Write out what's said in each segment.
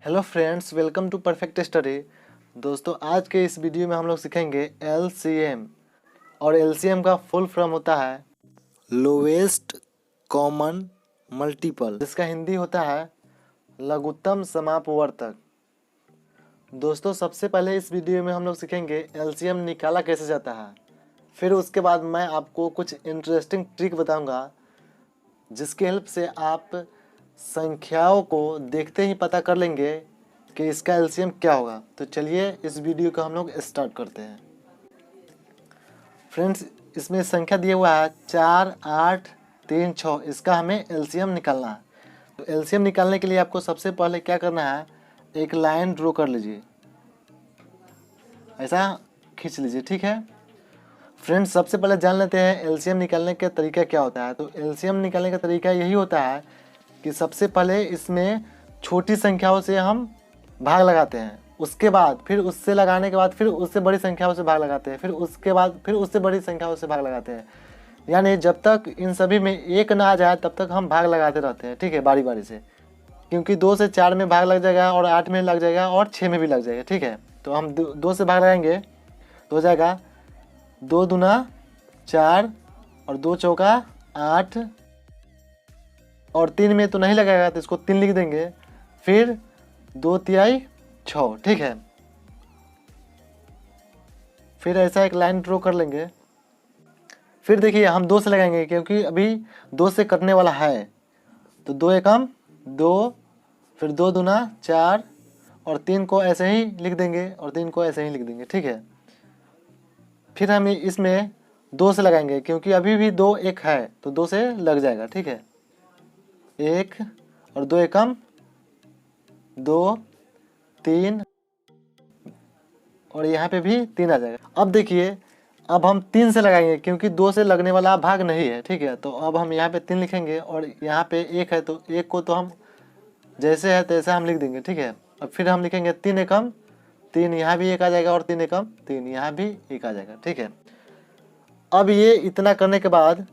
Hello friends, welcome to Perfect Study. दोस्तों, आज के इस वीडियो में हम लोग सीखेंगे एलसीएम। और एलसीएम का फुल फॉर्म होता है लोवेस्ट कॉमन मल्टीपल, जिसका हिंदी होता है लघुत्तम समापवर्तक। दोस्तों, सबसे पहले इस वीडियो में हम लोग सीखेंगे एलसीएम निकाला कैसे जाता है। फिर उसके बाद मैं आपको कुछ इंटरेस्टिंग ट्रिक बताऊंगा जिसकी हेल्प से आप संख्याओं को देखते ही पता कर लेंगे कि इसका एलसीएम क्या होगा। तो चलिए इस वीडियो को हम लोग स्टार्ट करते हैं। फ्रेंड्स, इसमें संख्या दिया हुआ है 4, 8, 3, 6। इसका हमें एलसीएम निकालना है। तो एलसीएम निकालने के लिए आपको सबसे पहले क्या करना है, एक लाइन ड्रॉ कर लीजिए, ऐसा खींच लीजिए। ठीक है फ्रेंड्स, सबसे पहले जान लेते हैं एलसीएम निकालने का तरीका क्या होता है। तो एलसीएम निकालने का तरीका यही होता है कि सबसे पहले इसमें छोटी संख्याओं से हम भाग लगाते हैं, उसके बाद फिर उससे लगाने के बाद फिर उससे बड़ी संख्याओं से भाग लगाते हैं, फिर उसके बाद फिर उससे बड़ी संख्याओं से भाग लगाते हैं। यानी जब तक इन सभी में एक ना आ जाए तब तक हम भाग लगाते रहते हैं। ठीक है, बारी बारी से, क्योंकि 2 से 4 में भाग लग जाएगा और 8 में लग जाएगा और 6 में भी लग जाएगा। ठीक है, तो हम 2 से भाग लगाएंगे तो हो जाएगा 2 दूना 4 और 2 चौका 8, और 3 में तो नहीं लगाएगा तो इसको 3 लिख देंगे। फिर 2 तिहाई 6। ठीक है, फिर ऐसा एक लाइन ड्रॉ कर लेंगे। फिर देखिए हम 2 से लगाएंगे क्योंकि अभी 2 से कटने वाला है। तो 2 एकम 2, फिर 2 दूना 4 और 3 को ऐसे ही लिख देंगे और 3 को ऐसे ही लिख देंगे। ठीक है, फिर हम इसमें 2 से लगाएंगे क्योंकि अभी भी 2 एक है तो 2 से लग जाएगा। ठीक है, 1 और 2 एकम 2, 3 और यहाँ पे भी 3 आ जाएगा। अब देखिए, अब हम 3 से लगाएंगे क्योंकि 2 से लगने वाला भाग नहीं है। ठीक है, तो अब हम यहाँ पे 3 लिखेंगे और यहाँ पे 1 है तो 1 को तो हम जैसे है तैसे हम लिख देंगे। ठीक है, अब फिर हम लिखेंगे 3 एकम 3, यहाँ भी 1 आ जाएगा और 3 एकम 3, यहाँ भी 1 आ जाएगा। ठीक है, अब ये इतना करने के बाद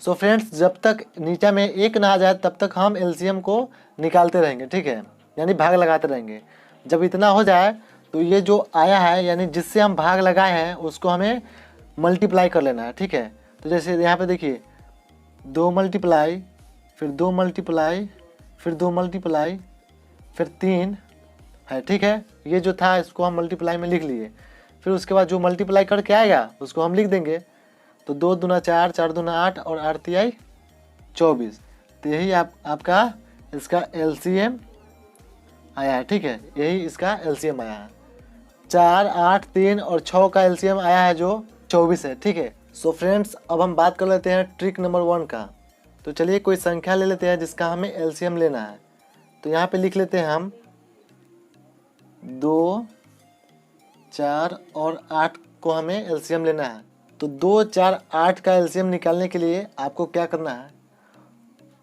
सो फ्रेंड्स, जब तक नीचे में 1 ना आ जाए तब तक हम एलसीएम को निकालते रहेंगे। ठीक है, यानी भाग लगाते रहेंगे। जब इतना हो जाए तो ये जो आया है यानी जिससे हम भाग लगाए हैं उसको हमें मल्टीप्लाई कर लेना है। ठीक है, तो जैसे यहाँ पे देखिए 2 मल्टीप्लाई, फिर 2 मल्टीप्लाई, फिर 2 मल्टीप्लाई, फिर 3 है। ठीक है, ये जो था इसको हम मल्टीप्लाई में लिख लिए। फिर उसके बाद जो मल्टीप्लाई करके आएगा उसको हम लिख देंगे। तो 2 दूना 4, 4 दूना 8 और 8 तिहाई 24। तो यही आपका इसका एलसीएम आया है। ठीक है, यही इसका एलसीएम आया है। 4, 8, 3 और 6 का एलसीएम आया है जो 24 है। ठीक है, सो फ्रेंड्स, अब हम बात कर लेते हैं ट्रिक नंबर 1 का। तो चलिए कोई संख्या ले लेते हैं जिसका हमें एलसीएम लेना है। तो यहाँ पे लिख लेते हैं हम 2, 4 और 8 को हमें एलसीएम लेना है। तो 2, 4, 8 का एलसीएम निकालने के लिए आपको क्या करना है,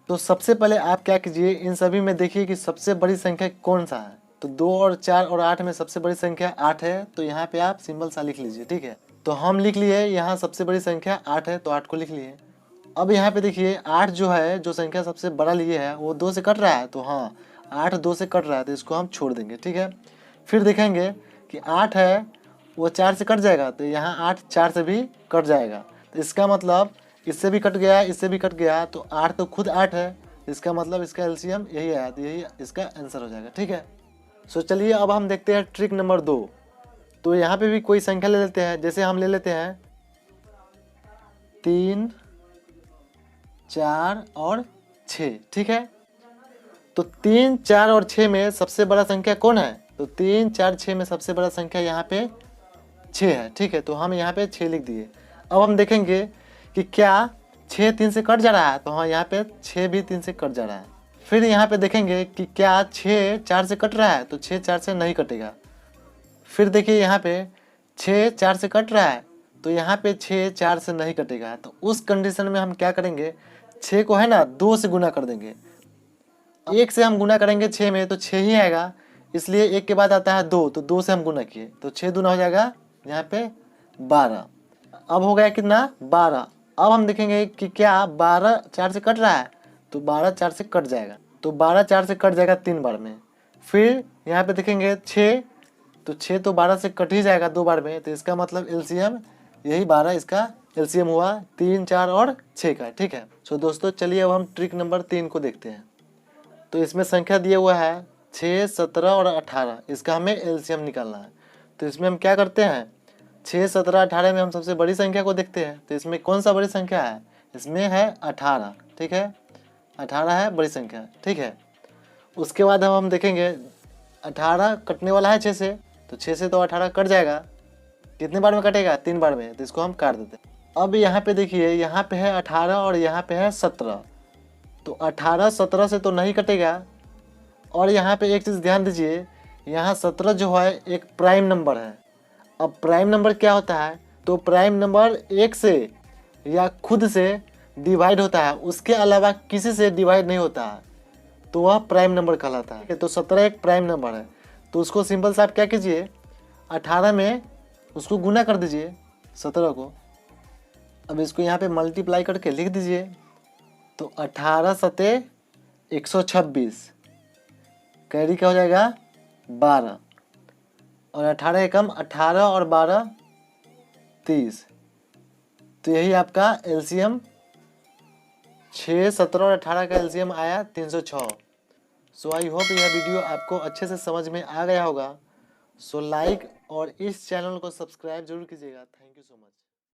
तो सबसे पहले आप क्या कीजिए, इन सभी में देखिए कि सबसे बड़ी संख्या कौन सा है। तो 2 और 4 और 8 में सबसे बड़ी संख्या 8 है, तो यहाँ पे आप सिंबल सा लिख लीजिए। ठीक है, तो हम लिख लिए यहाँ सबसे बड़ी संख्या 8 है तो 8 को लिख लिए। अब यहाँ पे देखिए 8 जो है, जो संख्या सबसे बड़ा लिए है वो 2 से कट रहा है, तो हाँ 8 2 से कट रहा है तो इसको हम छोड़ देंगे। ठीक है, फिर देखेंगे कि 8 है वो 4 से कट जाएगा, तो यहाँ 8 4 से भी कट जाएगा। तो इसका मतलब इससे भी कट गया, इससे भी कट गया, तो 8 तो खुद 8 है। इसका मतलब इसका एलसीएम यही आया, तो यही इसका आंसर हो जाएगा। ठीक है, सो चलिए अब हम देखते हैं ट्रिक नंबर 2। तो यहाँ पे भी कोई संख्या ले लेते हैं, जैसे हम ले लेते हैं 3, 4 और 6। ठीक है, तो 3, 4 और 6 में सबसे बड़ा संख्या कौन है, तो 3, 4, 6 में सबसे बड़ा संख्या यहाँ पे 6 है। ठीक है, तो हम यहाँ पे 6 लिख दिए। अब हम देखेंगे कि क्या 6 3 से कट जा रहा है, तो हाँ यहाँ पे 6 भी 3 से कट जा रहा है। फिर यहाँ पे देखेंगे कि क्या 6 4 से कट रहा है, तो 6 4 से नहीं कटेगा। फिर देखिए यहाँ पे 6 4 से कट रहा है, तो यहाँ पे 6 4 से नहीं कटेगा। तो उस कंडीशन में हम क्या करेंगे, 6 को है ना 2 से गुना कर देंगे। 1 से हम गुना करेंगे 6 में तो 6 ही आएगा, इसलिए 1 के बाद आता है 2, तो 2 से हम गुना किए तो 6 दूना हो जाएगा यहाँ पे 12। अब हो गया कितना 12। अब हम देखेंगे कि क्या 12 4 से कट रहा है, तो 12 4 से कट जाएगा, तो 12 4 से कट जाएगा 3 बार में। फिर यहाँ पे देखेंगे 6, तो 6 तो 12 से कट ही जाएगा 2 बार में, तो इसका मतलब एलसीएम यही 12 इसका एलसीएम हुआ 3, 4 और 6 का। ठीक है। सो दोस्तों चलिए अब हम ट्रिक नंबर 3 को देखते हैं। तो इसमें संख्या दिया हुआ है 6, 17 और 18, इसका हमें एलसीएम निकालना है। तो इसमें हम क्या करते हैं, 6, 17, 18 में हम सबसे बड़ी संख्या को देखते हैं। तो इसमें कौन सा बड़ी संख्या है, इसमें है 18। ठीक है, 18 है बड़ी संख्या। ठीक है, उसके बाद हम देखेंगे 18 कटने वाला है 6 से, तो 6 से तो 18 कट जाएगा। कितने बार में कटेगा, 3 बार में, तो इसको हम काट देते हैं। अब यहाँ पे देखिए, यहाँ पे है 18 और यहाँ पे है 17, तो 18 17 से तो नहीं कटेगा। और यहाँ पे एक चीज़ ध्यान दीजिए, यहाँ 17 जो है एक प्राइम नंबर है। अब प्राइम नंबर क्या होता है, तो प्राइम नंबर 1 से या खुद से डिवाइड होता है, उसके अलावा किसी से डिवाइड नहीं होता है, तो वह प्राइम नंबर कहलाता है। तो 17 एक प्राइम नंबर है, तो उसको सिंपल से आप क्या कीजिए, 18 में उसको गुना कर दीजिए 17 को। अब इसको यहाँ पे मल्टीप्लाई करके लिख दीजिए, तो 18 सते 126, कैरी क्या हो जाएगा 12, और 18 एकम 18 और 12 30। तो यही आपका एलसीएम 6, 17 और 18 का एलसीएम आया 306। सो आई होप यह वीडियो आपको अच्छे से समझ में आ गया होगा। सो लाइक और इस चैनल को सब्सक्राइब जरूर कीजिएगा। Thank you so much.